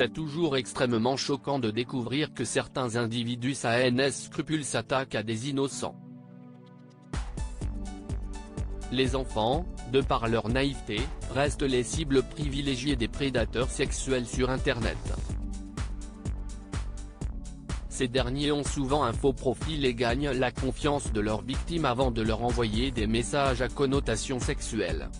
C'est toujours extrêmement choquant de découvrir que certains individus sans scrupules s'attaquent à des innocents. Les enfants, de par leur naïveté, restent les cibles privilégiées des prédateurs sexuels sur Internet. Ces derniers ont souvent un faux profil et gagnent la confiance de leurs victimes avant de leur envoyer des messages à connotation sexuelle.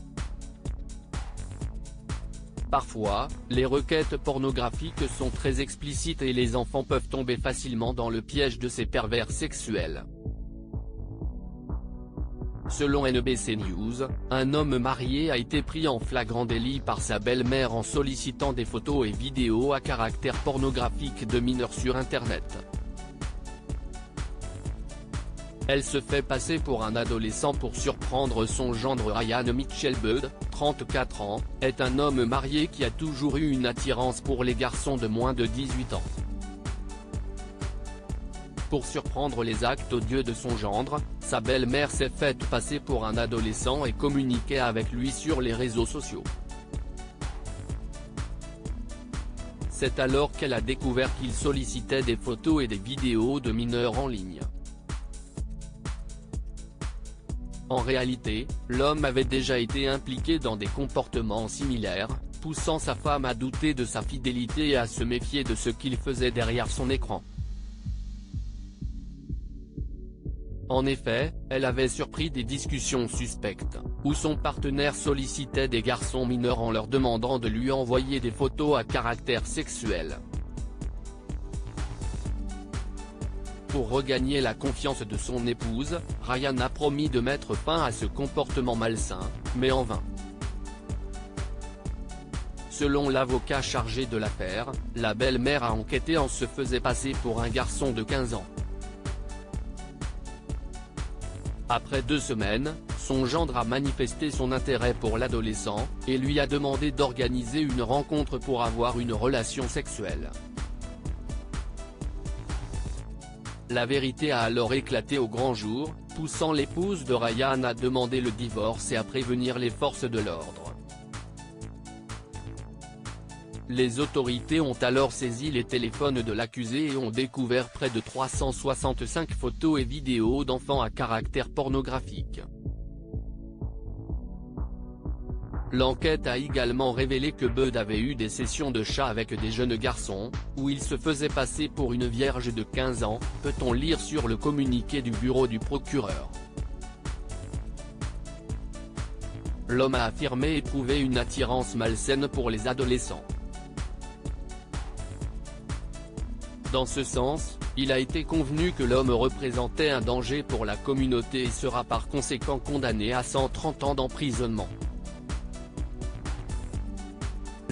Parfois, les requêtes pornographiques sont très explicites et les enfants peuvent tomber facilement dans le piège de ces pervers sexuels. Selon NBC News, un homme marié a été pris en flagrant délit par sa belle-mère en sollicitant des photos et vidéos à caractère pornographique de mineurs sur Internet. Elle se fait passer pour un adolescent pour surprendre son gendre. Ryan Mitchell Budd, 34 ans, est un homme marié qui a toujours eu une attirance pour les garçons de moins de 18 ans. Pour surprendre les actes odieux de son gendre, sa belle-mère s'est faite passer pour un adolescent et communiquait avec lui sur les réseaux sociaux. C'est alors qu'elle a découvert qu'il sollicitait des photos et des vidéos de mineurs en ligne. En réalité, l'homme avait déjà été impliqué dans des comportements similaires, poussant sa femme à douter de sa fidélité et à se méfier de ce qu'il faisait derrière son écran. En effet, elle avait surpris des discussions suspectes, où son partenaire sollicitait des garçons mineurs en leur demandant de lui envoyer des photos à caractère sexuel. Pour regagner la confiance de son épouse, Ryan a promis de mettre fin à ce comportement malsain, mais en vain. Selon l'avocat chargé de l'affaire, la belle-mère a enquêté en se faisant passer pour un garçon de 15 ans. Après 2 semaines, son gendre a manifesté son intérêt pour l'adolescent, et lui a demandé d'organiser une rencontre pour avoir une relation sexuelle. La vérité a alors éclaté au grand jour, poussant l'épouse de Ryan à demander le divorce et à prévenir les forces de l'ordre. Les autorités ont alors saisi les téléphones de l'accusé et ont découvert près de 365 photos et vidéos d'enfants à caractère pornographique. L'enquête a également révélé que Budd avait eu des sessions de chat avec des jeunes garçons, où il se faisait passer pour une vierge de 15 ans, peut-on lire sur le communiqué du bureau du procureur. L'homme a affirmé éprouver une attirance malsaine pour les adolescents. Dans ce sens, il a été convenu que l'homme représentait un danger pour la communauté et sera par conséquent condamné à 130 ans d'emprisonnement.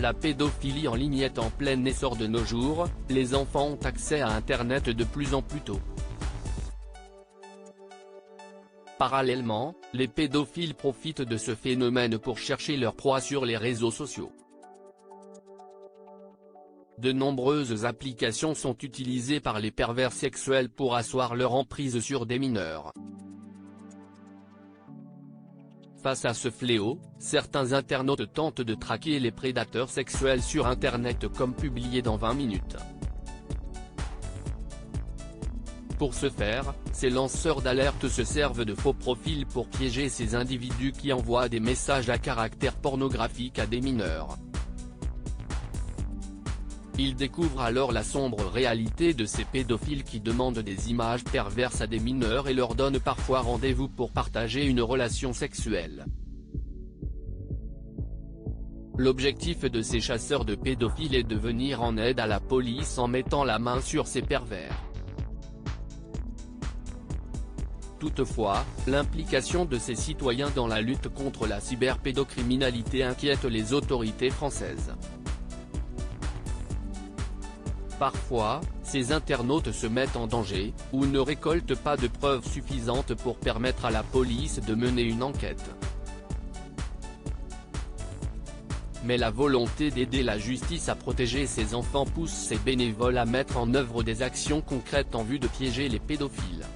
La pédophilie en ligne est en plein essor de nos jours, les enfants ont accès à Internet de plus en plus tôt. Parallèlement, les pédophiles profitent de ce phénomène pour chercher leur proie sur les réseaux sociaux. De nombreuses applications sont utilisées par les pervers sexuels pour asseoir leur emprise sur des mineurs. Face à ce fléau, certains internautes tentent de traquer les prédateurs sexuels sur Internet comme publié dans 20 minutes. Pour ce faire, ces lanceurs d'alerte se servent de faux profils pour piéger ces individus qui envoient des messages à caractère pornographique à des mineurs. Ils découvrent alors la sombre réalité de ces pédophiles qui demandent des images perverses à des mineurs et leur donnent parfois rendez-vous pour partager une relation sexuelle. L'objectif de ces chasseurs de pédophiles est de venir en aide à la police en mettant la main sur ces pervers. Toutefois, l'implication de ces citoyens dans la lutte contre la cyberpédocriminalité inquiète les autorités françaises. Parfois, ces internautes se mettent en danger, ou ne récoltent pas de preuves suffisantes pour permettre à la police de mener une enquête. Mais la volonté d'aider la justice à protéger ces enfants pousse ces bénévoles à mettre en œuvre des actions concrètes en vue de piéger les pédophiles.